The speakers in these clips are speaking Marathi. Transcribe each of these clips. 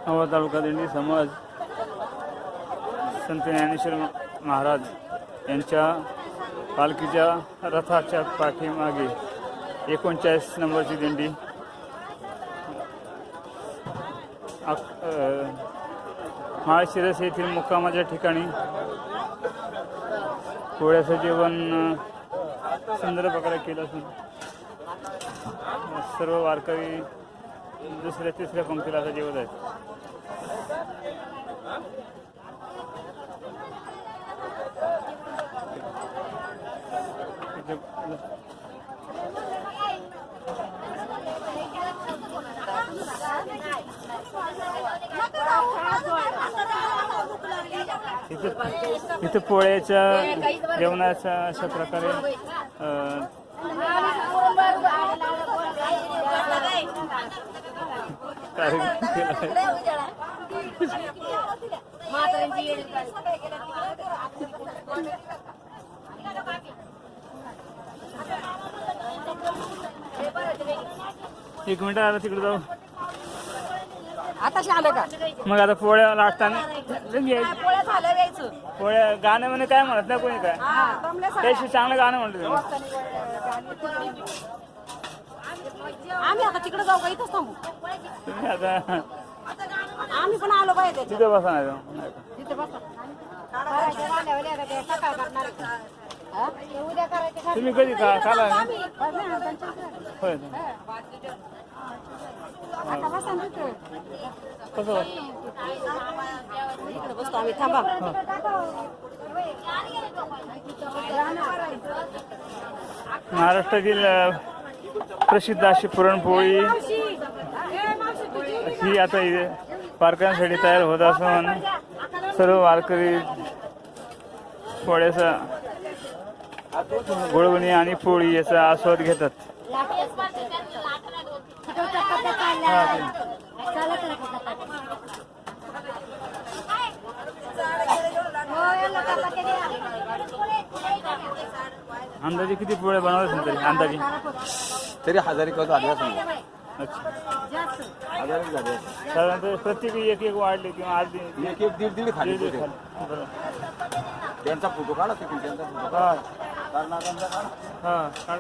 मावळ तालुका दिंडी समाज संत ज्ञानेश्वर महाराज यांच्या पालखीच्या रथाच्या पाठीमागे 39 नंबरची दिंडी माळशिरस येथील मुक्कामाच्या ठिकाणी पोळ्याचं जेवण सुंदर प्रकारे केलं असून सर्व वारकरी दुसऱ्या तिसऱ्या पंक्तीला आता जेवत आहेत. इथे पोळ्याच्या जेवणाचा अशा प्रकारे एक मिनिट आला तिकडे जाऊ. आता आलं का मग आता पोळ्या लाटताना पोळ्या गाणं म्हणे काय म्हणत नाही कोणी काय त्याशी चांगलं गाणं म्हणतो आम्ही आता तिकडे जाऊ का इथंच थांबू तुम्ही आता आम्ही पण आलो पाहिजे तिथे बसा नाही तिथे बसा उद्या करायचे तुम्ही कधी खाला होय कसं बसतो आम्ही थांबा महाराष्ट्रातील प्रसिद्ध अशी पुरणपोळी ही आता इथे वारकऱ्यांसाठी तयार होत असून सर्व वारकरी पोळ्याचा गुळवणी आणि पोळी याचा आस्वाद घेतात. अंदाजे किती पोळ्या बनवत तरी अंदाजे तरी 1000 किलो झाले असं. अच्छा 1000 झाले साधारणतः प्रत्येकी एक एक वाढले किंवा अर्धी एक एक दीड खाली होते. बरं त्यांचा फोटो काढा तिकडे त्यांचा फोटो हां काढा हां काढ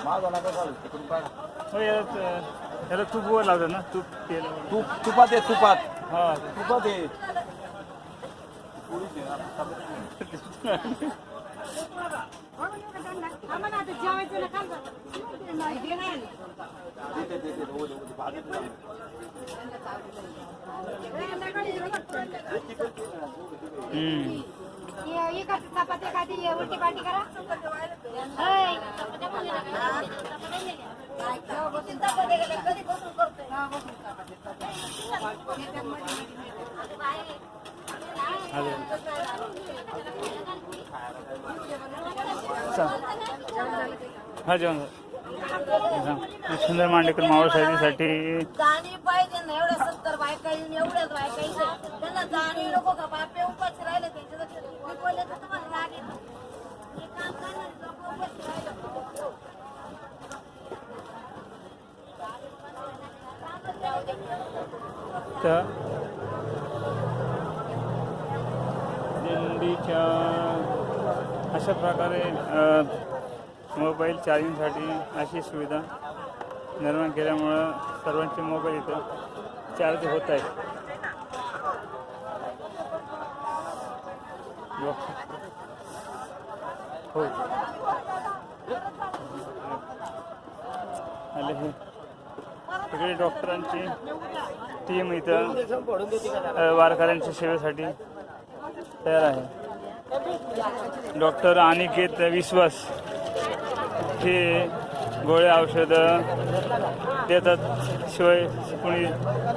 माझा नाका काढा तिकडून काढा. हो याला तूप वर लावतात ना तूप तेल तुपात आहे तुपात हां तुपात आहे चपाती खाती उलटी पालटी करा हा जेवण सुंदर मांडेकर मावळ साहेबांसाठी जाणी पाहिजे ना एवढ्या 70 बायका येऊन एवढ्याच बायका येईल त्यांना जाणी नको का बापे उपाशी राहिले त्यांच्या मी बोलले तर तुम्हाला राग येतो हे काम करणार लोक उपाशी राहिले तर दिंडीच्या अशा प्रकारे मोबाईल चार्जिंगसाठी अशी सुविधा निर्माण केल्यामुळं सर्वांचे मोबाईल इथं चार्ज होत आहेत. हो आले हे सगळे डॉक्टरांची टीम इथं वारकऱ्यांच्या सेवेसाठी तयार आहे. डॉक्टर अनिकेत विश्वास हे गोळ्या औषधं देतात. शिवाय कोणी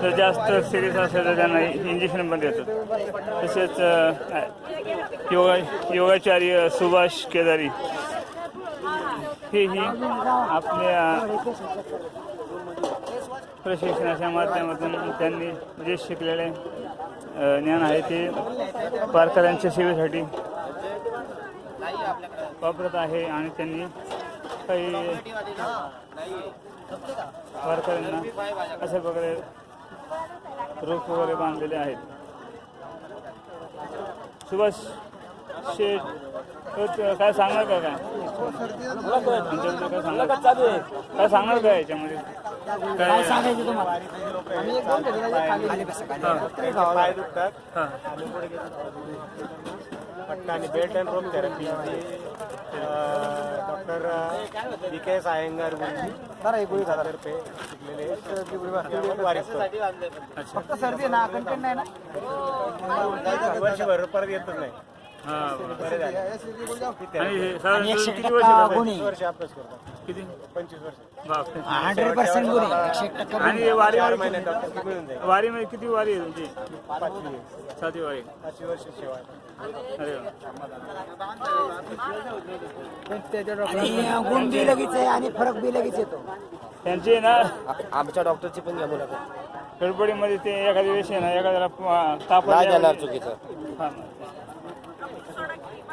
जर जास्त सिरियस असेल तर त्यांना इंजेक्शन पण देतात. तसेच योगाचार्य सुभाष केदारी हेही आपल्या प्रशिक्षणाच्या माध्यमातून त्यांनी जे शिकलेले ज्ञान आहे ते वारकऱ्यांच्या सेवेसाठी वापरत आहे आणि त्यांनी काही वारकऱ्यांना अशा प्रकारे रोप वगैरे बांधलेले आहेत. सुभाष शेठ काय सांगणार का काय आमच्याबद्दल काय सांगणार काय सांगणार काय याच्यामध्ये काय सांगायचं तुम्हाला आम्ही एक दोन पाय दुखतात हां पट्टा आणि belt and rope therapy doctor Vikesh Iyengar तर्फे शिकलेले फक्त सर्दी ना कंटेंट नाही ना वर्षभर परत येतच नाही. हां बरे झाले. आणि हे साधारण 100% किती वर्ष झाले? गुणी वर्ष अभ्यास करतात. किती 25 वर्ष. बापरे 100% गुणी 101% आणि वारी 4 महिन्यात डॉक्टर मिळून जाईल. वारीमध्ये किती वारी आहे तुमची 5वी 7वी वारी 5वी वर्ष सेवा आहे. अरे वा. आणि गुण बी लगेच आहे आणि फरक बी लगेच येतो. त्यांची ना आमच्या डॉक्टरची पण घ्या मुलाखत. गडबडीमध्ये ते एखाद्या वेळेस आहे ना एखाद्याला ताप नाही देणार चुकीचं. हां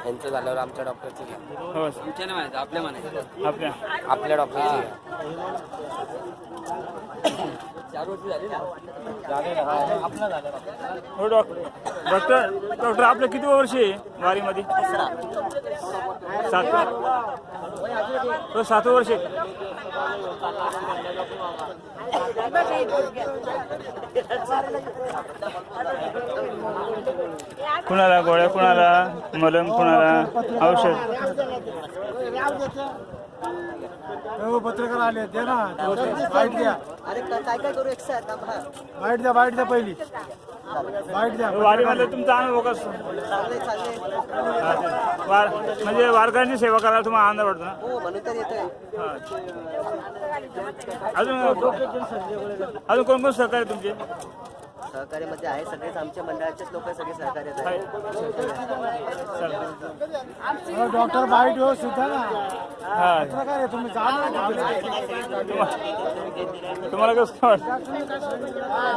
यांचं झाल्यावर आमच्या डॉक्टरची घ्या. हो आपल्या आपल्या डॉक्टरची घ्या. हो डॉक्टर आपलं किती वर्ष आहे वारीमध्ये 7 हो 7 वर्ष आहे. कुणाला गोळ्या कुणाला मलम कुणाला औषध पत्रकार आले ते ना वाईट द्या अरे काय काय करू वाईट द्या पहिली वाईट द्या. वारीमध्ये तुमचा अनुभव कसा म्हणजे वारकऱ्यांची सेवा करायला तुम्हाला आनंद वाटतो ना हो म्हणून तर येतोय. हां. अजून कोण कोण सहकार्य तुमचे सहकार्यामध्ये आहे सगळेच आमच्या मंडळाचेच लोक सगळे सहकार्यात आहेत. डॉक्टर वाईट हो सुद्धा ना हां पत्रकार आहे तुम्ही जाणार तुम्हाला कसं वाटतं हां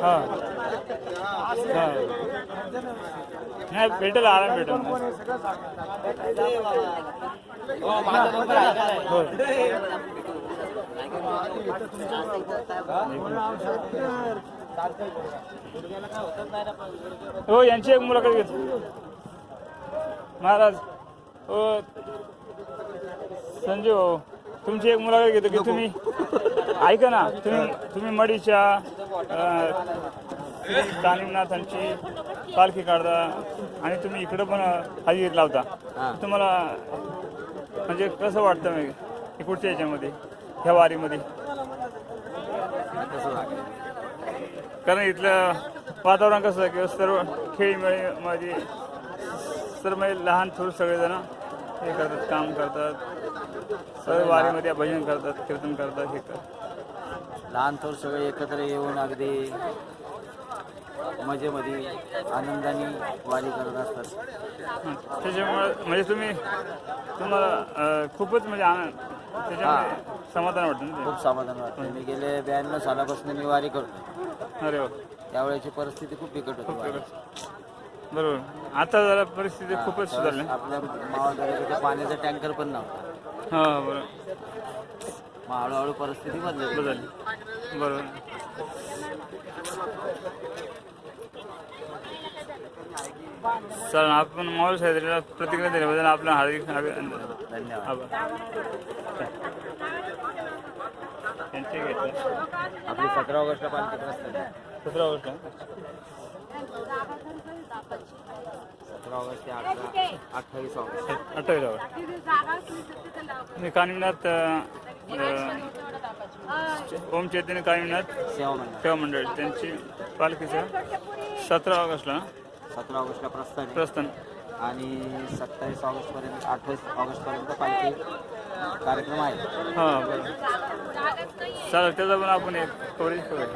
हां नाही भेटेल आराम भेटेल हो हो यांची एक मुलाखत घेतो महाराज हो संजय हो तुमची एक मुलाखत घेतो की तुम्ही ऐका ना तुम्ही मडीच्या कानिमनाथांची पालखी काढता आणि तुम्ही इकडं पण हजेरी लावता तुम्हाला म्हणजे कसं वाटतं मग इकडच्या याच्यामध्ये ह्या वारीमध्ये कारण इथलं वातावरण कसं आहे की सर्व खेळीमेळीमध्ये सर्व म्हणजे लहान थोर सगळेजण हे करतात काम करतात सर्व वारीमध्ये भजन करतात कीर्तन करतात हे करतात लहान थोर सगळे एकत्र येऊन अगदी मजेमध्ये आनंदाने वारी करत असतात. त्याच्यामुळे म्हणजे तुम्हाला खूपच म्हणजे आनंद त्याच्यामुळे समाधान वाटतं ना खूप समाधान वाटतं. मी गेले 92 सालापासून मी वारी करतो. ते. अरे वा त्यावेळेची परिस्थिती खूप बिकट होती वारी. बरोबर आता जरा परिस्थिती खूपच सुधारली आपल्या मावळदऱ्याकडे पाण्याचा टँकर पण नव्हता. हां बरोबर मग हळूहळू परिस्थिती बदलली. बरोबर चला आपण मॉल साहेबला प्रतिक्रिया दिल्याबद्दल आपलं हार्दिक धन्यवाद. आभार त्यांचे घेतले आपली 17 ऑगस्टला पालखी असते. 17 ऑगस्ट 17 ऑगस्ट ते 28 ऑगस्ट 28 ऑगस्ट मी कानिमनाथ ओम चैतन्य कानिमनाथ सेवा मंडळ सेवा मंडळ त्यांची पालखीचं 17 ऑगस्टला 17 ऑगस्टला प्रस्थान आहे. प्रस्थान आणि 27 ऑगस्टपर्यंत 28 ऑगस्टपर्यंत पालखी कार्यक्रम आहे. हां बरोबर चालेल त्याचा पण आपण एक कव्हरेज करूया